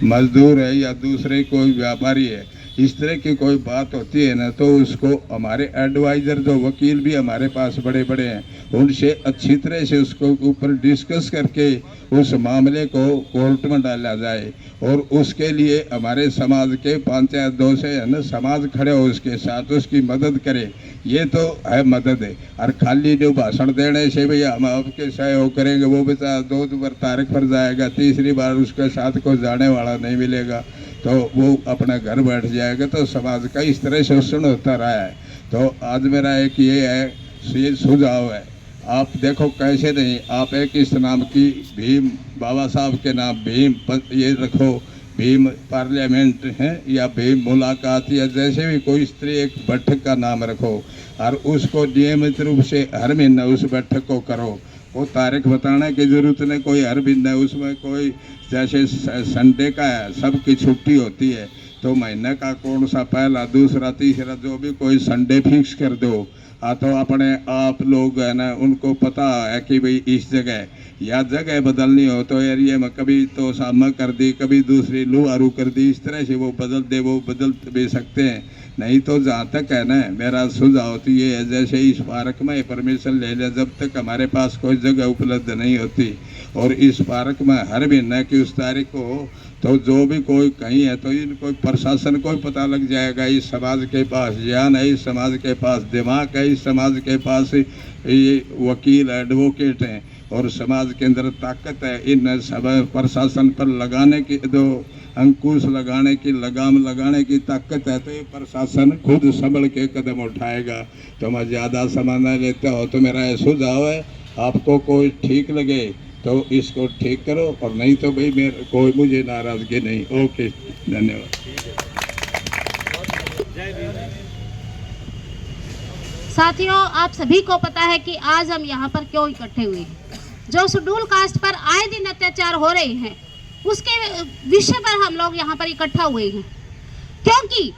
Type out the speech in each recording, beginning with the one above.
मजदूर है या दूसरे कोई व्यापारी है, इस तरह की कोई बात होती है ना, तो उसको हमारे एडवाइज़र जो वकील भी हमारे पास बड़े बड़े हैं, उनसे अच्छी तरह से उसको ऊपर डिस्कस करके उस मामले को कोर्ट में डाला जाए। और उसके लिए हमारे समाज के पंचायत दो से है ना, समाज खड़े हो उसके साथ, उसकी मदद करे। ये तो है मदद है। और खाली जो भाषण देने से भैया हम आपके सहयोग करेंगे, वो बेचारा 2 बार तारीख पर जाएगा, तीसरी बार उसके साथ कोई जाने वाला नहीं मिलेगा, तो वो अपना घर बैठ जाएगा। तो समाज का इस तरह शोषण होता रहा है। तो आज मेरा एक ये है, ये सुझाव है, आप देखो कैसे नहीं, आप एक इस नाम की भीम, बाबा साहब के नाम भीम ये रखो, भीम पार्लियामेंट है या भीम मुलाकात, या जैसे भी कोई स्त्री एक बैठक का नाम रखो और उसको नियमित रूप से हर महीने उस बैठक को करो। वो तारीख बताने की जरूरत नहीं, कोई हर महीने उसमें कोई जैसे संडे का है, सबकी छुट्टी होती है, तो महीने का कौन सा पहला दूसरा तीसरा जो भी कोई संडे फिक्स कर दो। तो अपने आप लोग है ना, उनको पता है कि भाई इस जगह या जगह बदलनी हो तो एरिया में कभी तो सामा कर दी, कभी दूसरी लू आरू कर दी, इस तरह से वो बदल भी सकते हैं। नहीं तो जहाँ तक है ना, मेरा सुझाव तो ये है, जैसे इस पार्क में परमिशन ले लें, जब तक हमारे पास कोई जगह उपलब्ध नहीं होती, और इस पार्क में हर महीने की उस तारीख को, तो जो भी कोई कहीं है तो इनको प्रशासन को पता लग जाएगा, इस समाज के पास ज्ञान है, इस समाज के पास दिमाग है, इस समाज के पास ये वकील एडवोकेट हैं, और समाज के अंदर ताकत है। इन सब प्रशासन पर लगाने की, जो अंकुश लगाने की, लगाम लगाने की ताकत है, तो ये प्रशासन खुद संभल के कदम उठाएगा। तो मैं ज़्यादा समय नहीं लेता हो, तो मेरा ये सुझाव है, आपको कोई ठीक लगे तो इसको ठीक करो, और नहीं तो भाई मेरे कोई मुझे नाराजगी नहीं। ओके, धन्यवाद। साथियों, आप सभी को पता है कि आज हम यहाँ पर क्यों इकट्ठे हुए हैं। जो शेड्यूल कास्ट पर आए दिन अत्याचार हो रहे हैं, उसके विषय पर हम लोग यहाँ पर इकट्ठा हुए हैं, क्योंकि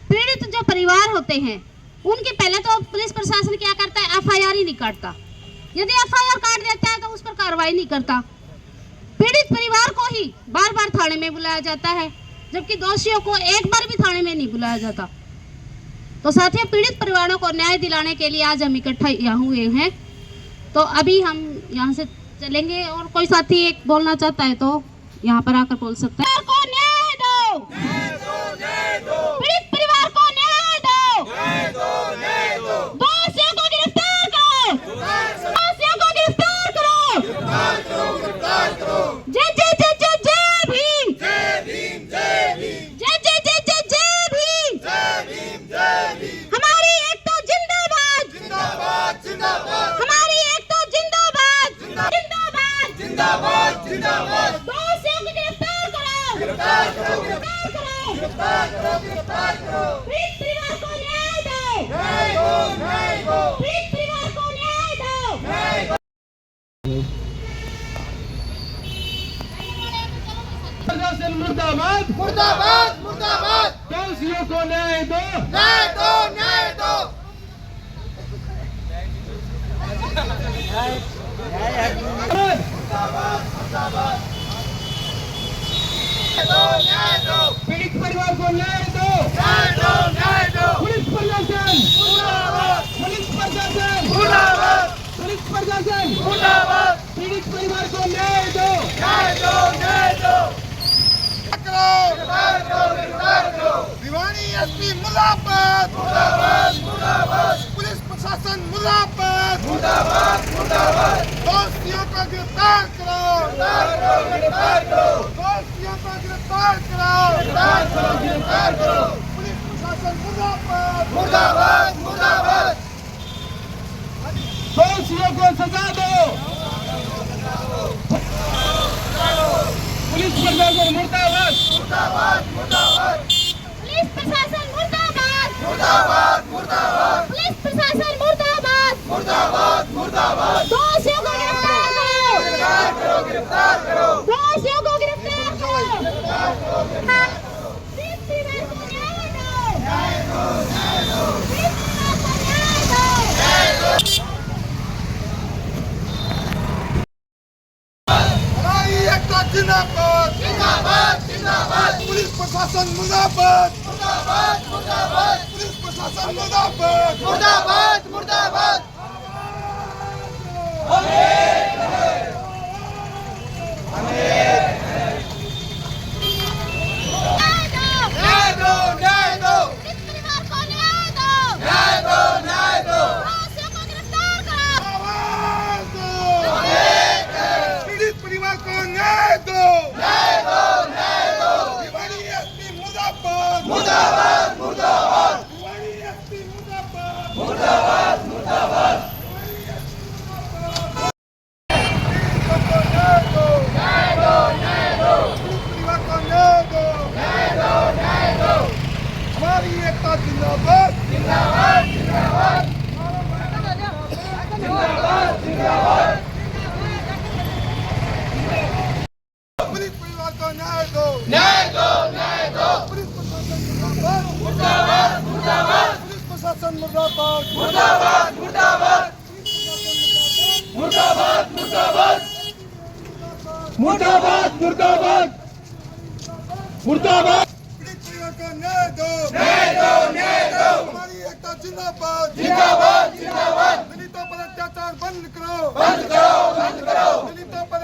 पीड़ित जो परिवार होते हैं, उनके पहले तो पुलिस प्रशासन क्या करता है, एफआईआर ही नहीं काटता। यदि एफआईआर काट देता है तो उस पर कार्रवाई नहीं करता। पीड़ित परिवार को ही बार बार थाने में बुलाया जाता है, जबकि दोषियों को एक बार भी थाने में नहीं बुलाया जाता। तो साथियों, पीड़ित परिवारों को न्याय दिलाने के लिए आज हम इकट्ठा यहाँ हुए हैं। तो अभी हम यहाँ से चलेंगे, और कोई साथी एक बोलना चाहता है तो यहाँ पर आकर बोल सकता है। को न्याय दो, पीड़ित परिवार को न्याय दो, दोषियों को गिरफ्तार करो, दोषियों को गिरफ्तार करो, जय जय जय जय जय भीम, जय भीम जय भीम, जय जय जय जय जय भीम, जय भीम जय भीम। हमारी एकता जिंदाबाद, जिंदाबाद जिंदाबाद, हमारी एकता जिंदाबाद, जिंदाबाद जिंदाबाद जिंदाबाद। दोषियों को गिरफ्तार करो, गिरफ्तार करो, गिरफ्तार करो, गिरफ्तार करो, गिरफ्तार करो। पीड़ित परिवार को न्याय दो, न्याय दो, न्याय दो, पीड़ित परिवार को न्याय दो, न्याय दो। मुर्दाबाद मुर्दाबाद मुर्दाबाद, दोषियों को न्याय दो, न्याय दो, न्याय दो। न्याय दो, पीड़ित परिवार को न्याय दो, न्याय दो, न्याय दो। पुलिस प्रशासन मुर्दाबाद, पुलिस प्रशासन मुर्दाबाद, पुलिस प्रशासन मुर्दाबाद। पीड़ित परिवार को न्याय दो, न्याय दो, न्याय दो। दीवानी एसपी मुर्दाबाद, मुर्दाबाद मुर्दाबाद, पुलिस प्रशासन मुर्दाबाद, मुर्दाबाद मुर्दाबाद। दोषियों को गिरफ्तार करो, गिरफ्तार करो, दोषियों को गिरफ्तार करो, गिरफ्तार करो, गिरफ्तार करो। पुलिस प्रशासन मुर्दाबाद, मुर्दाबाद मुर्दाबाद। दोषियों को सजा दो, पुलिस प्रशासन मुर्दाबाद, मुर्दाबाद मुर्दाबाद, पुलिस प्रशासन मुर्दाबाद, मुर्दाबाद मुर्दाबाद, पुलिस प्रशासन मुर्दाबाद, मुर्दाबाद मुर्दाबाद। दोषियों को गिरफ्तार करो, गिरफ्तार करो, गिरफ्तार करो, दोषियों को गिरफ्तार करो, गिरफ्तार करो, गिरफ्तार करो। पीड़ित परिवार को न्याय दो, न्याय दो, न्याय दो, पीड़ित परिवार को न्याय दो, न्याय दो। हमारी एकता जिंदाबाद, जिंदाबाद जिंदाबाद। प्रशासन मुर्दाबाद मुर्दाबाद मुर्दाबाद पुलिस प्रशासन मुर्दाबाद मुर्दाबाद मुर्दाबाद न्याय दो न्याय दो इस परिवार को न्याय दो न्याय दो न्याय दो दोषियों को गिरफ्तार करो आवाज दो पीड़ित परिवार को न्याय दो न्याय दो न्याय दो भिवाड़ी एसपी मुर्दाबाद मुर्दाबाद मुर्दाबाद भिवाड़ी एसपी मुर्दाबाद मुर्दाबाद मुर्दाबाद हमारी एकता जिंदाबाद जिंदाबाद जिंदाबाद जिंदाबाद जिंदाबाद पुलिस परिवार को न्याय दो न्याय दो न्याय दो पुलिस प्रशासन मुर्दाबाद मुर्दाबाद मुर्दाबाद पुलिस प्रशासन मुर्दाबाद मुर्दाबाद मुर्दाबाद मुर्दाबाद मुर्दाबाद मुर्दाबाद मुर्दाबाद मुर्दाबाद पीड़ित परिवार को न्याय दो न्याय दो न्याय दो हमारी एकता जिंदाबाद जिंदाबाद जिंदाबाद दलितों पर अत्याचार बंद करो बंद करो बंद करो दलितों पर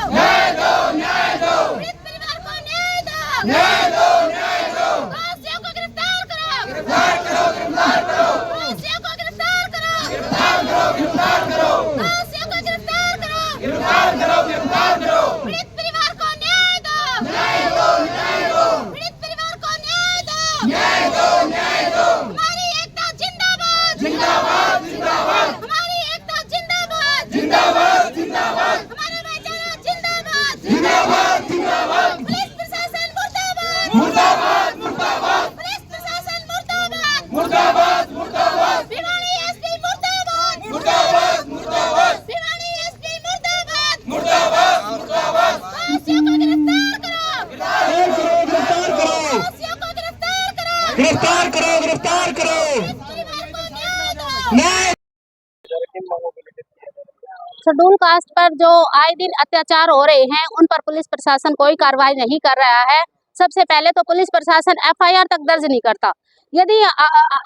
न्याय दो न्याय दो इस परिवार को न्याय दो न्याय दो न्याय दो दोषियों को गिरफ्तार करो गिरफ्तार करो गिरफ्तार करो दोषियों को गिरफ्तार करो गिरफ्तार करो गिरफ्तार करो दोषियों को गिरफ्तार करो गिरफ्तार करो गिरफ्तार करो पीड़ित परिवार को न्याय दो न्याय दो न्याय दो पीड़ित परिवार को न्याय दो न्याय दो न्याय दो हमारी एकता जिंदाबाद जिंदाबाद जिंदाबाद हमारी एकता जिंदाबाद जिंदाबाद जिंदाबाद हमारा भाईचारा जिंदाबाद जिंदाबाद जिंदाबाद पुलिस प्रशासन मुर्दाबाद मुर्दाबाद मुर्दाबाद पुलिस प्रशासन मुर्दाबाद मुर्दाबाद मुर्दाबाद भिवाड़ी एसपी मुर्दाबाद मुर्दाबाद मुर्दाबाद भिवाड़ी एसपी मुर्दाबाद मुर्दाबाद मुर्दाबाद दोषियों को गिरफ्तार करो गिरफ्तार करो दोषियों को गिरफ्तार करो गिरफ्तार करो गिरफ्तार करो इस परिवार को न्याय दो न्याय शेड्यूल कास्ट पर जो आए दिन अत्याचार हो रहे हैं उन पर पुलिस प्रशासन कोई कार्रवाई नहीं कर रहा है। सबसे पहले तो पुलिस प्रशासन एफआईआर तक दर्ज नहीं करता। यदि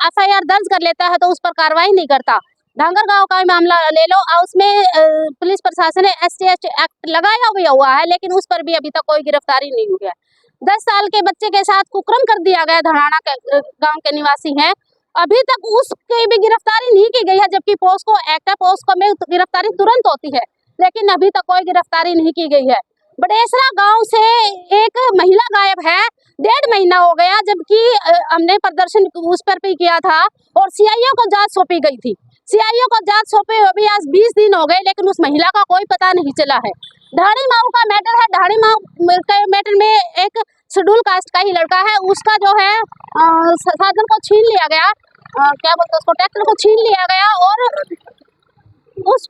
एफआईआर दर्ज कर लेता है तो उस पर कार्रवाई नहीं करता। ढांगर गांव का मामला ले लो, उसमें पुलिस प्रशासन ने SC एक्ट लगाया भी हुआ है, लेकिन उस पर भी अभी तक कोई गिरफ्तारी नहीं हुई है। 10 साल के बच्चे के साथ कुकर्म कर दिया गया, धड़ाना गांव के निवासी हैं, अभी तक उसकी भी गिरफ्तारी नहीं की गई है, जबकि पोस्को एक्ट है, पोस्को में गिरफ्तारी तुरंत होती है, लेकिन अभी तक कोई गिरफ्तारी नहीं की गई है। बडेसरा गांव से एक महिला गायब है, 1.5 महीना हो गया, जबकि हमने प्रदर्शन उस पर भी किया था और सीआईओ को जांच सौंपी गई थी। सीआईओ को जांच सौंपे हुए भी आज 20 दिन हो गए, लेकिन उस महिला का कोई पता नहीं चला है। ढाणी माऊ का मैटर है, ढाणी माऊ के मैटर में एक शेड्यूल कास्ट का ही लड़का है, उसका जो है साधन को छीन लिया गया, क्या बोलते उसको, ट्रैक्टर को छीन लिया गया और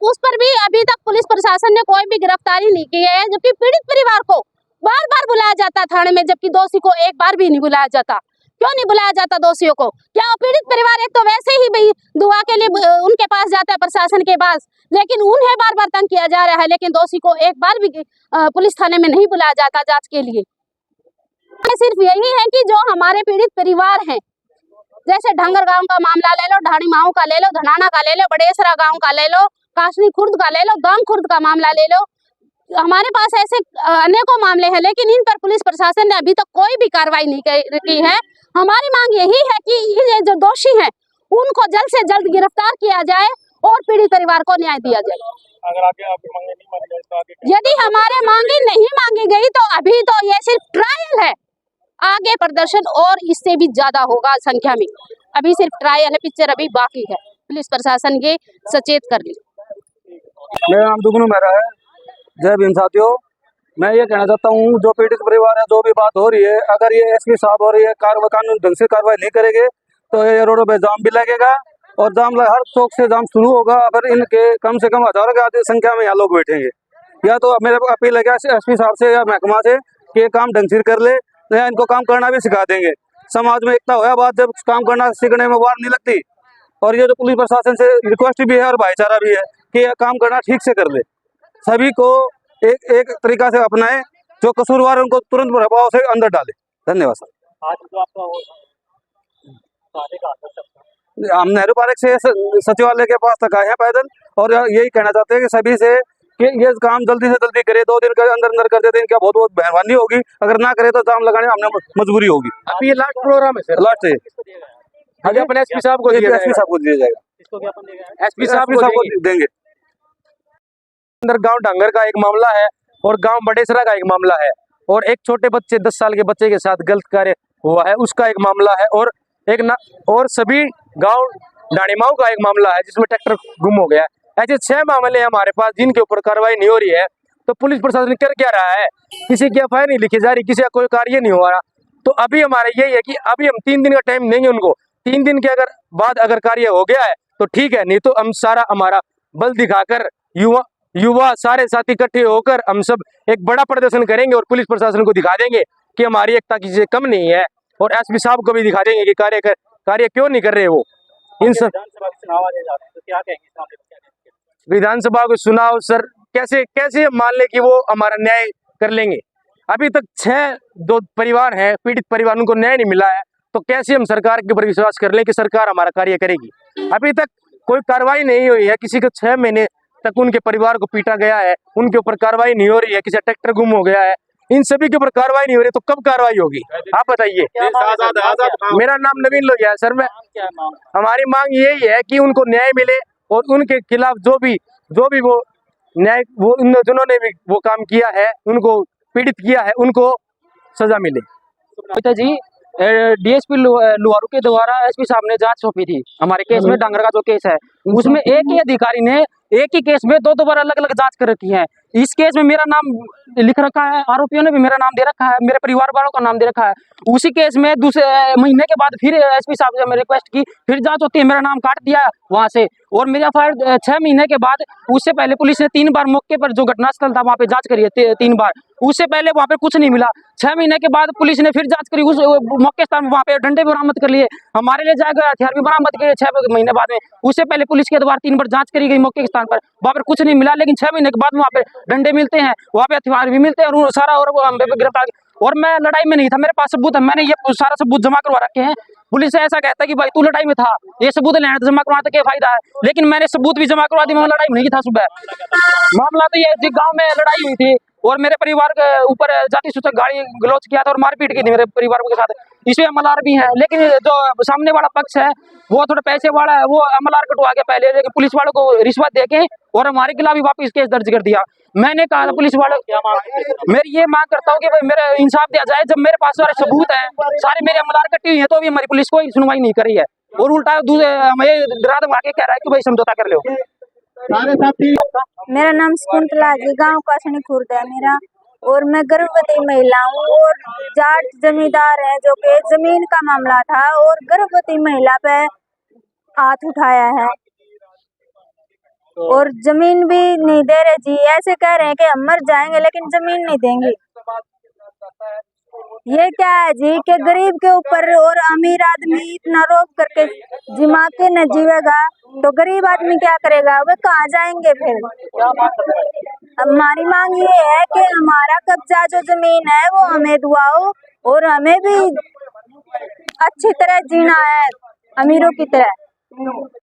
उस पर भी अभी तक पुलिस प्रशासन ने कोई भी गिरफ्तारी नहीं की है। जबकि पीड़ित परिवार को बार बार बुलाया जाता थाने में, जबकि दोषी को एक बार भी नहीं बुलाया जाता। क्यों नहीं बुलाया जाता दोषियों को? क्या पीड़ित परिवार एक तो वैसे ही भाई दुआ के लिए उनके पास जाता है, प्रशासन के पास, लेकिन उन्हें बार बार तंग किया जा रहा है, लेकिन दोषी को एक बार भी पुलिस थाने में नहीं बुलाया जाता जांच के लिए। सिर्फ यही है कि जो हमारे पीड़ित परिवार हैं, जैसे ढंगर गांव का मामला ले लो, ढाणी माऊ का ले लो, धनाना का ले लो, बडेसरा गांव का ले लो, काशनी खुर्द का ले लो, गांग खुर्द का मामला ले लो, हमारे पास ऐसे अनेकों मामले हैं, लेकिन इन पर पुलिस प्रशासन ने अभी तक कोई भी कार्रवाई नहीं की है। हमारी मांग यही है कि ये जो दोषी हैं उनको जल्द से जल्द गिरफ्तार किया जाए और पीड़ित परिवार को न्याय दिया जाए। अगर आगे आपकी मांगे नहीं मानी गई तो आगे यदि हमारे मांगे नहीं मांगी गई तो अभी तो ये सिर्फ ट्रायल है, आगे प्रदर्शन और इससे भी ज्यादा होगा संख्या में। अभी सिर्फ ट्रायल है, पिक्चर अभी बाकी है। पुलिस प्रशासन ये सचेत कर ली। मेरा नाम दुगनू मेहरा है। जय भीम साथियों, मैं ये कहना चाहता हूँ, जो पीड़ित परिवार है, जो भी बात हो रही है, अगर ये एसपी साहब और ये कानून ढंग से कार्रवाई नहीं करेंगे तो ये रोडों पे जाम भी लगेगा और जाम हर चौक से जाम शुरू होगा। फिर इनके कम से कम हजारों की आधी संख्या में यहाँ लोग बैठेंगे। या तो मेरे अपील है एसपी साहब से या महकमा से कि ये काम ढंग से कर ले, या इनको काम करना भी सिखा देंगे। समाज में एकता होया बात, जब काम करना सीखने में वार नहीं लगती। और ये जो पुलिस प्रशासन से रिक्वेस्ट भी है और भाईचारा भी है कि यह काम करना ठीक से कर ले, सभी को एक तरीका से अपनाए, जो कसूरवार है उनको तुरंत प्रभाव से अंदर डाले। धन्यवाद सर। आज जो आपका वो सारे का हम नेहरू पार्क से सचिवालय के पास तक आए हैं पैदल, और यही कहना चाहते हैं कि सभी से कि ये काम जल्दी से जल्दी करे, 2 दिन के अंदर कर देते हैं, क्या बहुत बहुत मेहरबानी होगी। अगर ना करे तो जाम लगाने हमने मजबूरी होगी। अभी ये लास्ट प्रोग्राम है सर, लास्ट है, आगे अपने एसपी साहब को एसपी साहब को दिया जाएगा, इसको ज्ञापन देगा एसपी साहब को देंगे। अंदर गांव डांगर का एक मामला है और गांव बड़ेसरा का एक मामला है, और एक छोटे बच्चे 10 साल के बच्चे के साथ गलत कार्य हुआ है उसका एक मामला है, और और सभी गांव डाणीमाऊ का एक मामला है जिसमें ट्रैक्टर गुम हो गया है। ऐसे 6 मामले हैं हमारे पास जिनके ऊपर कार्रवाई नहीं हो रही है। तो पुलिस प्रशासन कर क्या रहा है? किसी की एफआईआर नहीं लिखी जा रही, किसी का कोई कार्य नहीं हो रहा। तो अभी हमारा यही है कि अभी हम 3 दिन का टाइम देंगे उनको, 3 दिन के बाद अगर कार्य हो गया है तो ठीक है, नहीं तो हम सारा हमारा बल दिखाकर युवा सारे साथी इकट्ठे होकर हम सब एक बड़ा प्रदर्शन करेंगे और पुलिस प्रशासन को दिखा देंगे कि हमारी एकता किसी से कम नहीं है, और एसपी साहब को भी दिखा देंगे कि कार्य क्यों नहीं कर रहे वो। इन सब विधानसभा को चुनाव सर कैसे मान ले कि वो हमारा न्याय कर लेंगे? अभी तक 6 परिवार हैं पीड़ित परिवार, उनको न्याय नहीं मिला है, तो कैसे हम सरकार के ऊपर विश्वास कर लें कि सरकार हमारा कार्य करेगी? अभी तक कोई कार्रवाई नहीं हुई है, किसी को 6 महीने तक उनके परिवार को पीटा गया है, उनके ऊपर कार्रवाई नहीं हो रही है, किसी ट्रैक्टर गुम हो गया है, इन सभी के ऊपर कार्रवाई नहीं हो रही, तो कब कार्रवाई होगी आप बताइए? मेरा नाम नवीन लोहिया है सर। मैं हमारी मांग यही है कि उनको न्याय मिले और उनके खिलाफ जो भी वो न्याय जिन्होंने भी वो काम किया है, उनको पीड़ित किया है, उनको सजा मिले। जी डीएसपी लुहारू के द्वारा एसपी साहब ने जांच सौंपी थी हमारे केस में, डांगरा का जो केस है उसमें एक ही अधिकारी ने एक ही केस में 2 बार अलग अलग जांच कर रखी है। इस केस में मेरा नाम लिख रखा है, आरोपियों ने भी मेरा नाम दे रखा है, मेरे परिवार वालों का नाम दे रखा है। उसी केस में दूसरे महीने के बाद फिर एसपी साहब से मैं रिक्वेस्ट की, फिर जांच होती है, मेरा नाम काट दिया वहां से, और मेरा एफआईआर 6 महीने के बाद, उससे पहले पुलिस ने 3 बार मौके पर जो घटनास्थल था वहां पे जांच करी है 3 बार, उससे पहले वहां पे कुछ नहीं मिला। 6 महीने के बाद पुलिस ने फिर जांच करी, उस मौके स्थान वहां पे डंडे भी बरामद कर लिए, हमारे लिए जाकर हथियार भी बरामद किए 6 महीने बाद में। उससे पहले पुलिस के द्वारा 3 बार जांच करी गई मौके के स्थान पर, वहां पर कुछ नहीं मिला, लेकिन 6 महीने के बाद वहां पे डंडे मिलते हैं, वहां पे हथियार भी मिलते हैं, और सारा और हम पे गिरफ्तार। और मैं लड़ाई में नहीं था, मेरे पास सबूत है, मैंने ये सारा सबूत जमा करवा रखे हैं। पुलिस ऐसा कहता है कि भाई तू लड़ाई में था, ये सबूत लेना तो जमा करवाने क्या फायदा है, लेकिन मैंने सबूत भी जमा करवा दी, मैं लड़ाई में नहीं था। सुबह मामला तो ये गांव में लड़ाई हुई थी और मेरे परिवार के ऊपर जाति सूचक गाड़ी गलौज किया था और मारपीट की थी मेरे परिवार के साथ, इसमें अमलार भी है। लेकिन जो सामने वाला पक्ष है वो थोड़ा पैसे वाला है, वो अमलार कटवा के पहले, लेकिन पुलिस वालों को रिश्वत देके और हमारे खिलाफ भी वापस केस दर्ज कर दिया। मैंने कहा था पुलिस वालों, मेरी ये मांग करता हूँ कि भाई मेरा इंसाफ दिया जाए। जब मेरे पास सारे सबूत हैं, सारे मेरे अमलार कटी हुई है, तो भी हमारी पुलिस कोई सुनवाई नहीं कर रही है, और उल्टा हमें डरा धमका के कह रहा है कि भाई समझौता कर लो। मेरा नाम शकुंतला जी, गांव कासनी खुर्द है मेरा, और मैं गर्भवती महिला हूँ, और जाट जमींदार है जो कि जमीन का मामला था और गर्भवती महिला पे हाथ उठाया है, और जमीन भी नहीं दे रहे जी। ऐसे कह रहे हैं कि हम मर जाएंगे लेकिन जमीन नहीं देंगे। ये क्या है जी कि गरीब के ऊपर और अमीर आदमी इतना रोक करके जिमा के न जीवेगा तो गरीब आदमी क्या करेगा, वे कहाँ जाएंगे फिर। हमारी मांग ये है कि हमारा कब्जा जो जमीन है वो हमें दुआओ, और हमें भी अच्छी तरह जीना है अमीरों की तरह।